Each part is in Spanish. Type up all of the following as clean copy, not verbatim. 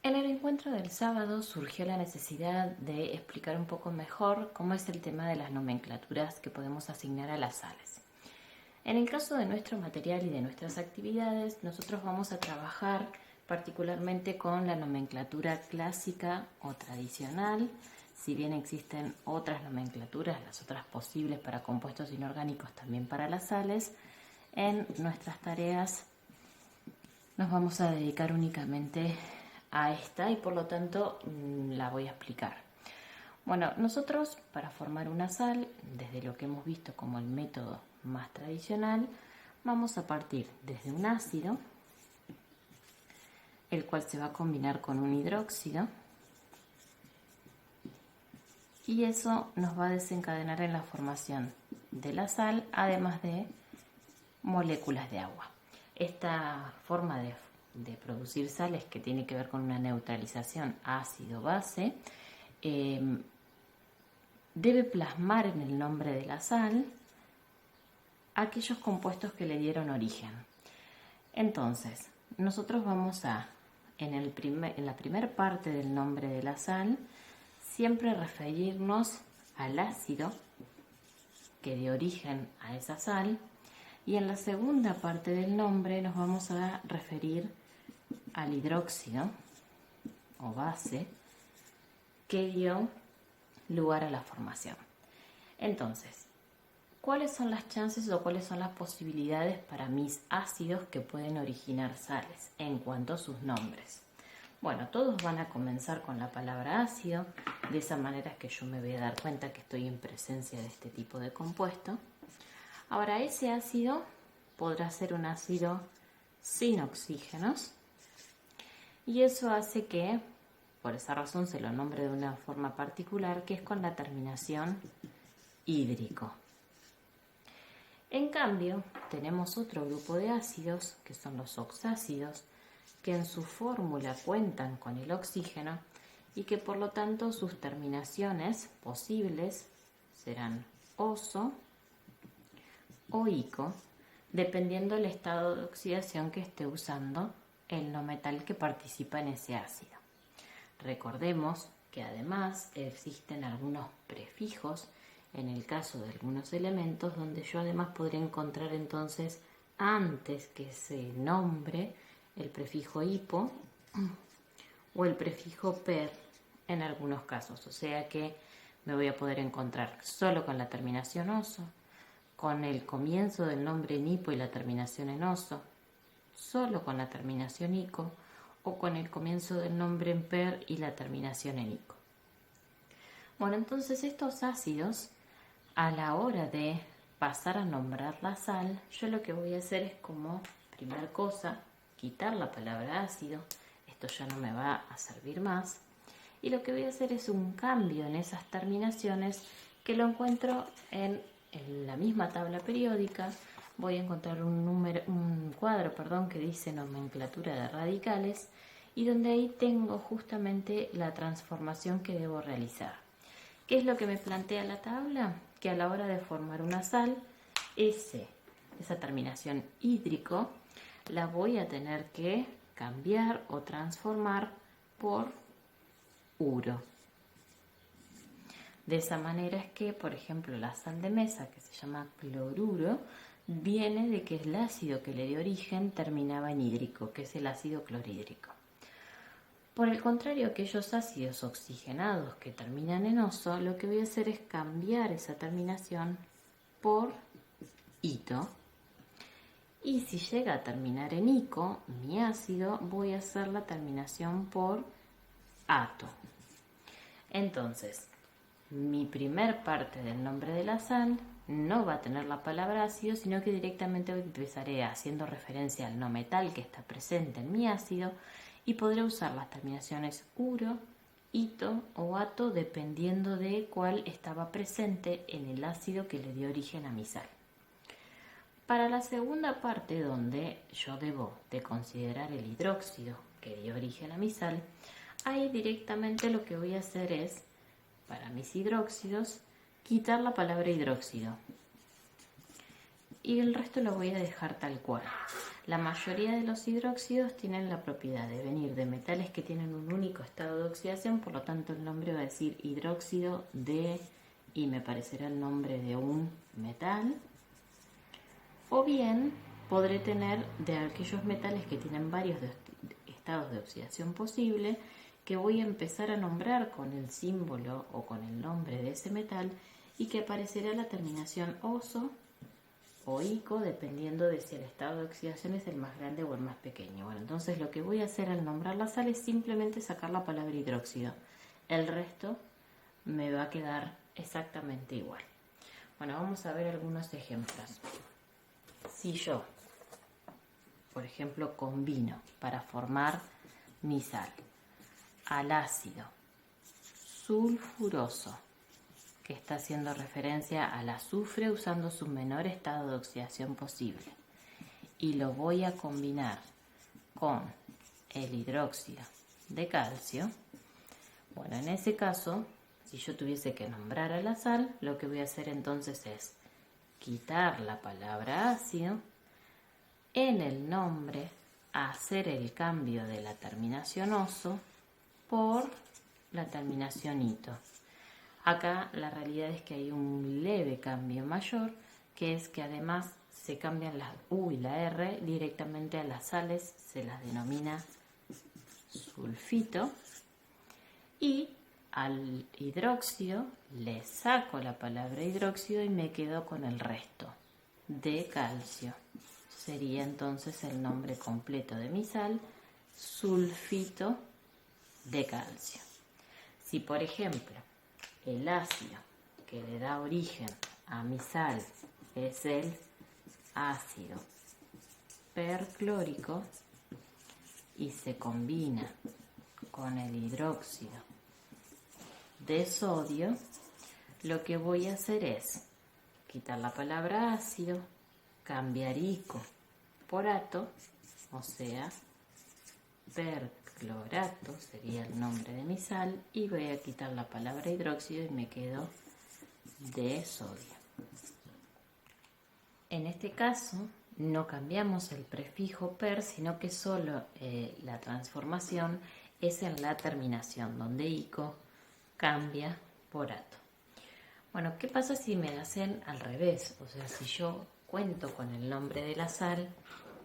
En el encuentro del sábado surgió la necesidad de explicar un poco mejor cómo es el tema de las nomenclaturas que podemos asignar a las sales. En el caso de nuestro material y de nuestras actividades, nosotros vamos a trabajar particularmente con la nomenclatura clásica o tradicional. Si bien existen otras nomenclaturas, las otras posibles para compuestos inorgánicos, también para las sales, en nuestras tareas nos vamos a dedicar únicamente a esta y por lo tanto la voy a explicar. Bueno, nosotros para formar una sal, desde lo que hemos visto como el método más tradicional, vamos a partir desde un ácido, el cual se va a combinar con un hidróxido, y eso nos va a desencadenar en la formación de la sal, además de moléculas de agua. Esta forma de producir sales, que tiene que ver con una neutralización ácido-base, debe plasmar en el nombre de la sal aquellos compuestos que le dieron origen. Entonces, nosotros vamos a, en la primera parte del nombre de la sal, siempre referirnos al ácido que dio origen a esa sal, y en la segunda parte del nombre nos vamos a referir al hidróxido o base que dio lugar a la formación. Entonces, ¿cuáles son las chances o cuáles son las posibilidades para mis ácidos que pueden originar sales en cuanto a sus nombres? Bueno, todos van a comenzar con la palabra ácido, de esa manera es que yo me voy a dar cuenta que estoy en presencia de este tipo de compuesto. Ahora, ese ácido podrá ser un ácido sin oxígenos, y eso hace que, por esa razón, se lo nombre de una forma particular, que es con la terminación hídrico. En cambio, tenemos otro grupo de ácidos, que son los oxácidos, que en su fórmula cuentan con el oxígeno y que por lo tanto sus terminaciones posibles serán oso o ico, dependiendo del estado de oxidación que esté usando el no metal que participa en ese ácido. Recordemos que además existen algunos prefijos en el caso de algunos elementos, donde yo además podría encontrar entonces antes que se nombre el prefijo hipo o el prefijo per en algunos casos, o sea que me voy a poder encontrar solo con la terminación oso, con el comienzo del nombre en hipo y la terminación en oso, solo con la terminación ico, o con el comienzo del nombre en per y la terminación en ico. Bueno, entonces estos ácidos, a la hora de pasar a nombrar la sal, yo lo que voy a hacer es, como primer cosa, quitar la palabra ácido. Esto ya no me va a servir más, y lo que voy a hacer es un cambio en esas terminaciones, que lo encuentro en la misma tabla periódica. Voy a encontrar un cuadro que dice nomenclatura de radicales, y donde ahí tengo justamente la transformación que debo realizar. ¿Qué es lo que me plantea la tabla? Que a la hora de formar una sal, esa terminación hídrico la voy a tener que cambiar o transformar por uro. De esa manera es que, por ejemplo, la sal de mesa, que se llama cloruro, viene de que el ácido que le dio origen terminaba en hídrico, que es el ácido clorhídrico. Por el contrario, aquellos ácidos oxigenados que terminan en oso, lo que voy a hacer es cambiar esa terminación por ito. Y si llega a terminar en ico, mi ácido, voy a hacer la terminación por ato. Entonces, mi primer parte del nombre de la sal no va a tener la palabra ácido, sino que directamente empezaré haciendo referencia al no metal que está presente en mi ácido, y podré usar las terminaciones uro, ito o ato dependiendo de cuál estaba presente en el ácido que le dio origen a mi sal. Para la segunda parte, donde yo debo de considerar el hidróxido que dio origen a mi sal, ahí directamente lo que voy a hacer es, para mis hidróxidos, quitar la palabra hidróxido, y el resto lo voy a dejar tal cual. La mayoría de los hidróxidos tienen la propiedad de venir de metales que tienen un único estado de oxidación, por lo tanto el nombre va a decir hidróxido de, y me parecerá el nombre de un metal. O bien podré tener de aquellos metales que tienen varios estados de oxidación posible, que voy a empezar a nombrar con el símbolo o con el nombre de ese metal y que aparecerá la terminación oso o ico, dependiendo de si el estado de oxidación es el más grande o el más pequeño. Bueno, entonces lo que voy a hacer al nombrar la sal es simplemente sacar la palabra hidróxido. El resto me va a quedar exactamente igual. Bueno, vamos a ver algunos ejemplos. Si yo, por ejemplo, combino para formar mi sal al ácido sulfuroso, que está haciendo referencia al azufre usando su menor estado de oxidación posible, y lo voy a combinar con el hidróxido de calcio, bueno, en ese caso, si yo tuviese que nombrar a la sal, lo que voy a hacer entonces es quitar la palabra ácido, en el nombre hacer el cambio de la terminación oso por la terminación ito. Acá la realidad es que hay un leve cambio mayor, que es que además se cambian la U y la R directamente a las sales, se las denomina sulfito, y al hidróxido le saco la palabra hidróxido y me quedo con el resto de calcio. Sería entonces el nombre completo de mi sal, sulfito de calcio. Si por ejemplo el ácido que le da origen a mi sal es el ácido perclórico y se combina con el hidróxido de sodio, lo que voy a hacer es quitar la palabra ácido, cambiar ico por ato, o sea, perclorato sería el nombre de mi sal, y voy a quitar la palabra hidróxido y me quedo de sodio. En este caso no cambiamos el prefijo per, sino que solo la transformación es en la terminación, donde ico cambia por ato. Bueno, ¿qué pasa si me hacen al revés? O sea, si yo cuento con el nombre de la sal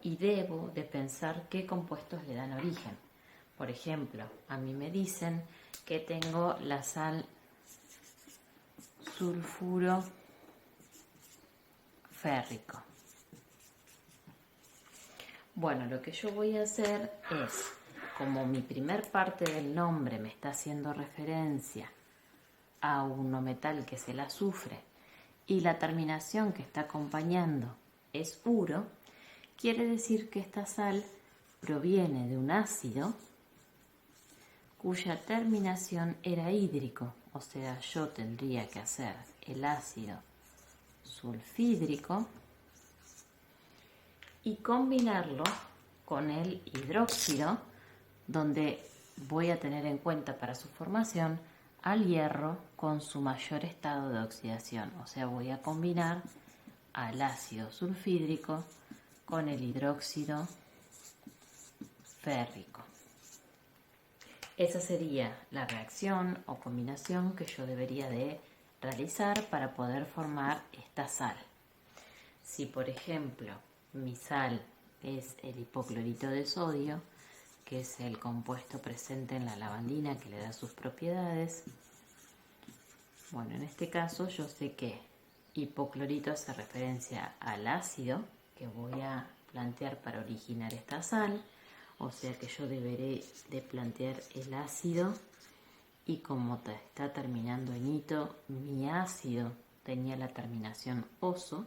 y debo de pensar qué compuestos le dan origen. Por ejemplo, a mí me dicen que tengo la sal sulfuro férrico. Bueno, lo que yo voy a hacer es, como mi primer parte del nombre me está haciendo referencia a un metal que es el azufre y la terminación que está acompañando es uro, quiere decir que esta sal proviene de un ácido cuya terminación era hídrico, o sea, yo tendría que hacer el ácido sulfídrico y combinarlo con el hidróxido, donde voy a tener en cuenta para su formación al hierro con su mayor estado de oxidación, o sea, voy a combinar al ácido sulfídrico con el hidróxido férrico. Esa sería la reacción o combinación que yo debería de realizar para poder formar esta sal. Si por ejemplo mi sal es el hipoclorito de sodio, que es el compuesto presente en la lavandina que le da sus propiedades, bueno, en este caso yo sé que hipoclorito hace referencia al ácido que voy a plantear para originar esta sal, o sea que yo deberé de plantear el ácido, y como está terminando en ito, mi ácido tenía la terminación oso,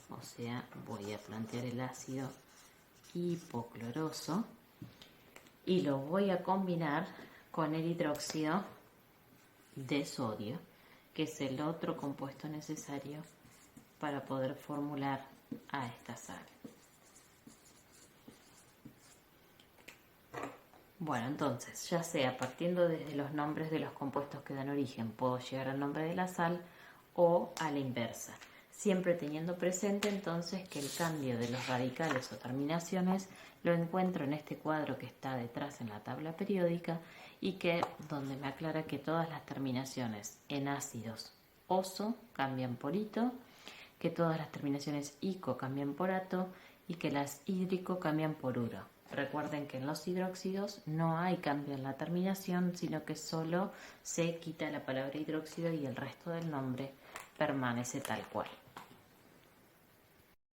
o sea, voy a plantear el ácido hipocloroso y lo voy a combinar con el hidróxido de sodio, que es el otro compuesto necesario para poder formular a esta sal. Bueno, entonces, ya sea partiendo desde los nombres de los compuestos que dan origen, puedo llegar al nombre de la sal, o a la inversa. siempre teniendo presente entonces que el cambio de los radicales o terminaciones lo encuentro en este cuadro que está detrás en la tabla periódica y que donde me aclara que todas las terminaciones en ácidos oso cambian por ito, que todas las terminaciones ico cambian por ato y que las hídrico cambian por uro. Recuerden que en los hidróxidos no hay cambio en la terminación, sino que solo se quita la palabra hidróxido y el resto del nombre permanece tal cual.